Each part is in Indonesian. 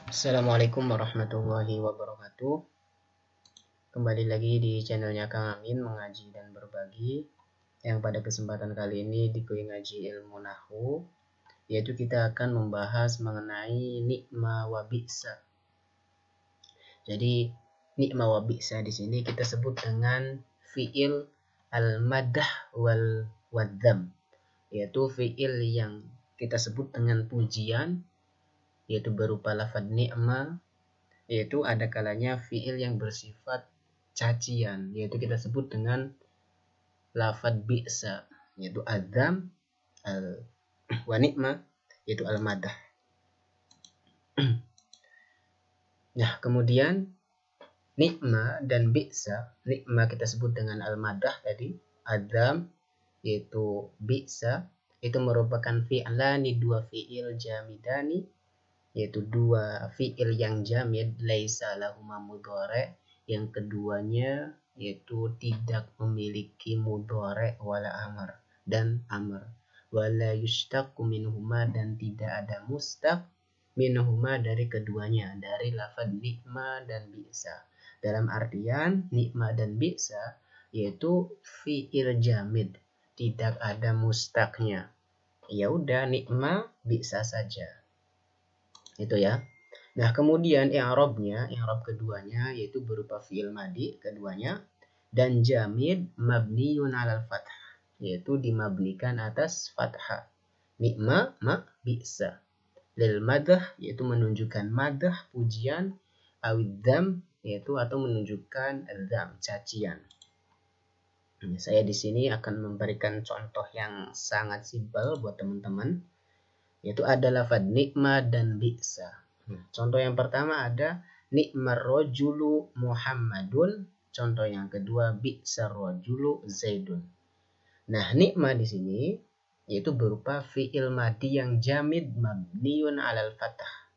Assalamualaikum warahmatullahi wabarakatuh. Kembali lagi di channelnya Kang Amin mengaji dan berbagi. Yang pada kesempatan kali ini di Kuy Ngaji Ilmu Nahwu, yaitu kita akan membahas mengenai nikma wa bi'sa. Jadi nikma wa bi'sa di sini kita sebut dengan fi'il al-madah wal wadzam, yaitu fi'il yang kita sebut dengan pujian, yaitu berupa lafadz nikma, yaitu ada kalanya fiil yang bersifat cacian, yaitu kita sebut dengan lafadz bi'sa, yaitu adzam, wa nikma, yaitu al-madah. Nah, kemudian nikma dan bi'sa, nikma kita sebut dengan al-madah tadi, adzam yaitu bi'sa, itu merupakan fi'lani, dua fi'il jamidani, yaitu dua fi'il yang jamid, laisa lahuma mudhari', yang keduanya yaitu tidak memiliki mudhari' wala amr dan amr, wala yushtaqu minhuma, dan tidak ada mustaq minhuma dari keduanya, dari lafaz nikma dan bi'sa. Dalam artian nikma dan bi'sa yaitu fi'il jamid, tidak ada mustaqnya. Ya udah, nikma bi'sa saja. Itu ya. Nah, kemudian i'rabnya, i'rab keduanya yaitu berupa fi'il madi keduanya, dan jamid mabniyun 'alal fathah, yaitu dimabnikan atas fathah. Nikma ma bi'sa. Lil madah yaitu menunjukkan madah pujian, awidzam yaitu atau menunjukkan dzam cacian. Saya di sini akan memberikan contoh yang sangat simpel buat teman-teman, yaitu ada lafaz nikma dan bi'sa. Contoh yang pertama ada nikmar rajulu Muhammadun. Contoh yang kedua bi'sar rajulu Zaidun. Nah, nikma di sini yaitu berupa fi'il madi yang jamid mabniun 'alal fathah.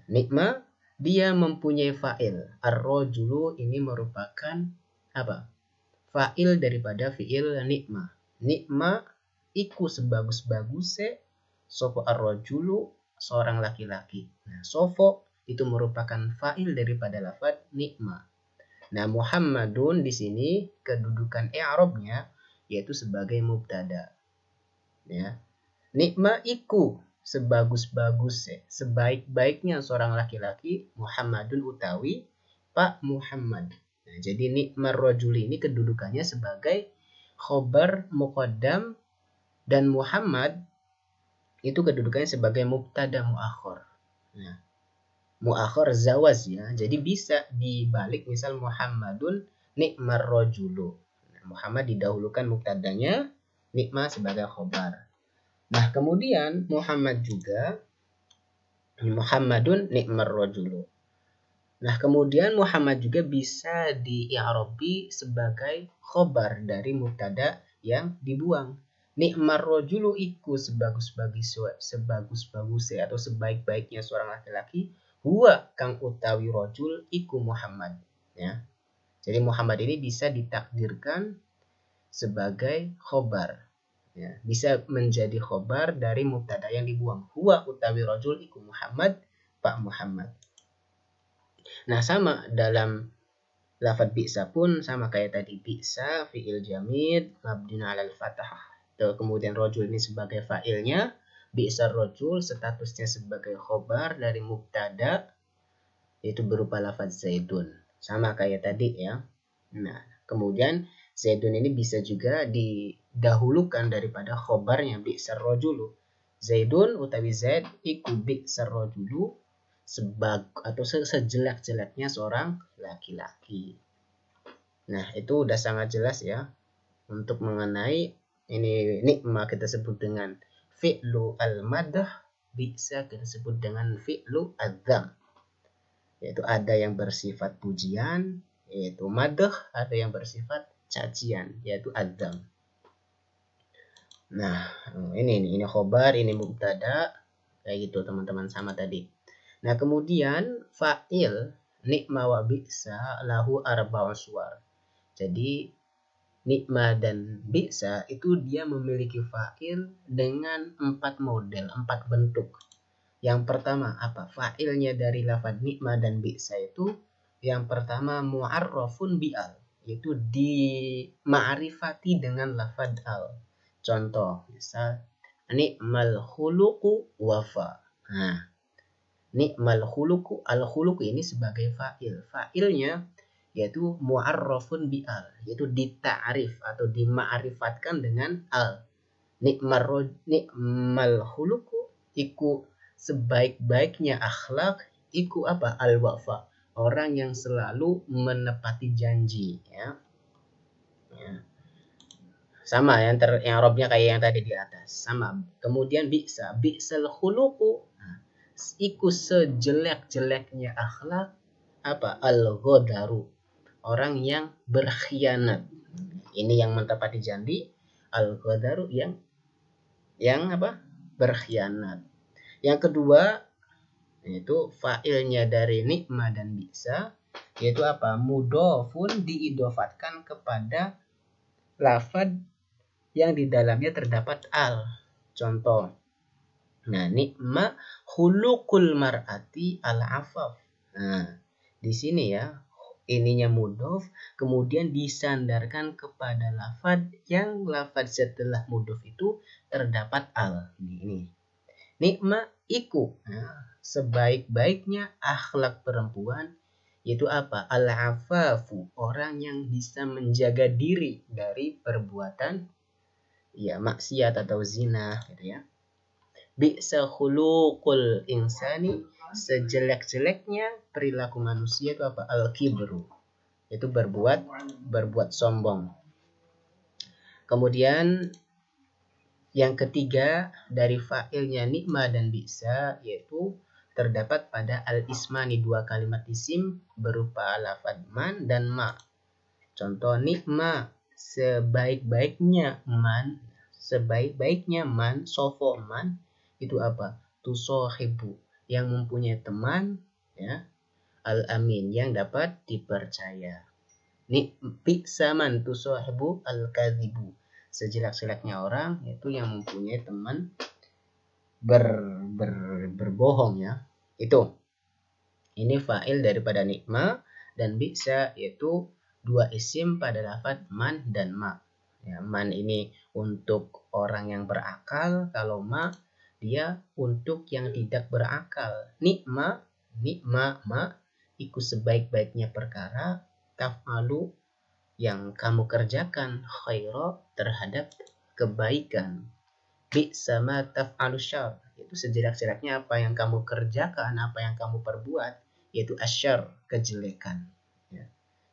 Nikma dia mempunyai fa'il. Ar-rajulu ini merupakan apa? Fa'il daripada fi'il nikma. Nikma iku sebagus-baguse sopo ar-rajulu, seorang laki-laki. Nah, sofo itu merupakan fa'il daripada lafaz nikma. Nah, Muhammadun di sini kedudukan i'rabnya yaitu sebagai mubtada. Ya. Nikma iku sebagus-bagus, sebaik-baiknya seorang laki-laki, Muhammadun utawi Pak Muhammad. Nah, jadi nikmar rajuli ini kedudukannya sebagai khobar muqaddam, dan Muhammad itu kedudukannya sebagai mubtada muakhir. Nah, muakhir zawaz ya. Jadi bisa dibalik, misal Muhammadun nikmar rajulu. Nah, Muhammad didahulukan mubtadanya, nikma sebagai khobar. Nah, kemudian Muhammad juga Muhammadun nikmar rajulu. Nah, kemudian Muhammad juga bisa di-i'rabi sebagai khobar dari mubtada yang dibuang. Nikmar rajulu iku sebagus-bagus atau sebaik-baiknya seorang laki-laki, huwa kang utawi rajul iku Muhammad, ya. Jadi Muhammad ini bisa ditakdirkan sebagai khobar, ya. Bisa menjadi khobar dari mubtada yang dibuang. Huwa utawi rajul iku Muhammad, Pak Muhammad. Nah, sama dalam lafaz bi'sa pun sama kayak tadi. Bi'sa fi'il jamid mabniun 'alal fathah. Kemudian rajul ini sebagai fa'ilnya, bi'sar rajul statusnya sebagai khobar dari mubtada, yaitu berupa lafaz zaidun. Sama kayak tadi ya. Nah, kemudian zaidun ini bisa juga didahulukan daripada khobarnya bi'sar rajulu. Zaidun utawi zaid iku bi'sar rajulu, atau sejelek-jeleknya seorang laki-laki. Nah, itu udah sangat jelas ya untuk mengenai ini nikma kita sebut dengan fi'lu al-madah, bi'sa kita sebut dengan fi'lu adzam. Yaitu ada yang bersifat pujian, yaitu madah, ada yang bersifat cacian, yaitu adzam. Nah, ini khobar, ini mubtada, kayak gitu teman-teman, sama tadi. Nah, kemudian fa'il nikma wa bi'sa lahu arba'u suwar. Jadi nikma dan bi'sa itu dia memiliki fa'il dengan 4 model, 4 bentuk. Yang pertama apa? Fa'ilnya dari lafadz ni'ma dan bi'sa itu yang pertama mu'arrafun bi'al, yaitu dima'rifati dengan lafadz al. Contoh, misal ni'mal khuluqu wafa. Nah, ni'mal khuluqu, al khuluqu ini sebagai fa'il. Fa'ilnya yaitu mu'arrafun bi'al, yaitu dita'rif atau dima'rifatkan dengan al. Ni'mal khuluqu iku sebaik-baiknya akhlak, iku apa? Al wafa, orang yang selalu menepati janji, ya. Sama yang Arabnya kayak yang tadi di atas, sama. Kemudian bi'sal khuluqu, iku sejelek-jeleknya akhlak apa? Al-ghadaru, orang yang berkhianat. Ini yang mentepati janji, al-ghadaru yang apa? Berkhianat. Yang kedua yaitu fa'ilnya dari ni'ma dan bi'sa, yaitu apa? Mudhofun, diidofatkan kepada lafadz yang di dalamnya terdapat al. Contoh, nah, ni'ma khuluqul mar'ati al-afaf. Nah, di sini ya, ininya mudhof, kemudian disandarkan kepada lafadz yang lafadz setelah mudhof itu terdapat al. Ini. Ni'ma iku, nah, sebaik-baiknya akhlak perempuan, yaitu apa? Al-afafu, orang yang bisa menjaga diri dari perbuatan ya maksiat atau zina, gitu ya. Bi'sa khuluqul insani, sejelek-jeleknya perilaku manusia itu apa? Al-kibru, itu berbuat sombong. Kemudian yang ketiga dari fa'ilnya ni'ma dan bi'sa, yaitu terdapat pada al-ismani, dua kalimat isim berupa lafadz man dan ma. Contoh, ni'ma, sebaik-baiknya man, sofo man, itu apa? Tusohibu, yang mempunyai teman, ya, al-amin, yang dapat dipercaya. Bi'sa man tusohibu al-kadhibu, sejelek-jeleknya orang yaitu yang mempunyai teman berbohong, ya. Itu. Ini fa'il daripada ni'ma dan bi'sa, yaitu dua isim pada lafadz man dan ma. Ya, man ini untuk orang yang berakal, kalau ma dia untuk yang tidak berakal. Ni'ma ma iku sebaik-baiknya perkara, taf'alu, yang kamu kerjakan, khaira, terhadap kebaikan. Bi'sa ma taf'alu syarr, itu sejelek-jeleknya apa yang kamu kerjakan, apa yang kamu perbuat, yaitu asyarr, kejelekan, ya.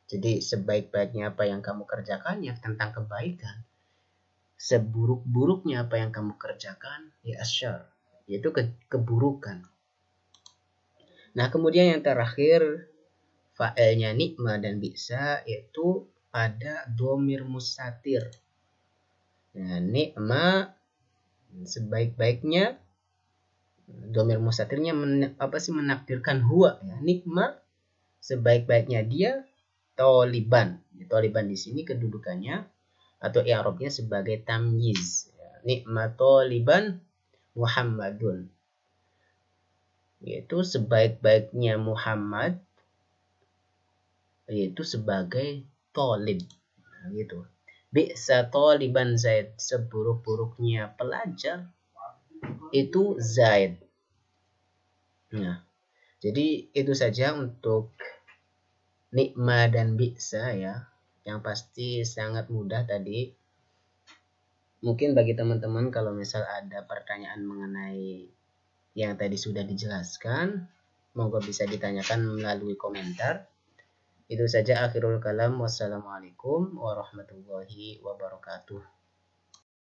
Jadi sebaik-baiknya apa yang kamu kerjakan ya tentang kebaikan, seburuk-buruknya apa yang kamu kerjakan ya asyarr, yaitu keburukan. Nah, kemudian yang terakhir fa'ilnya ni'ma dan bi'sa, yaitu pada dhamir mustatir. Nah, ni'ma sebaik-baiknya, dhamir mustatirnya menakdirkan huwa, ya. Ni'ma sebaik-baiknya dia, toliban. Toliban di sini kedudukannya atau i'rabnya sebagai tamyiz. Ni'ma toliban Muhammadun, yaitu sebaik-baiknya Muhammad, yaitu sebagai tolib, gitu. Bi'sa toliban Zaid, seburuk-buruknya pelajar itu Zaid. Nah, jadi itu saja untuk ni'ma dan bi'sa, ya. Yang pasti sangat mudah tadi. Mungkin bagi teman-teman kalau misal ada pertanyaan mengenai yang tadi sudah dijelaskan, monggo bisa ditanyakan melalui komentar. Itu saja, akhirul kalam. Wassalamualaikum warahmatullahi wabarakatuh.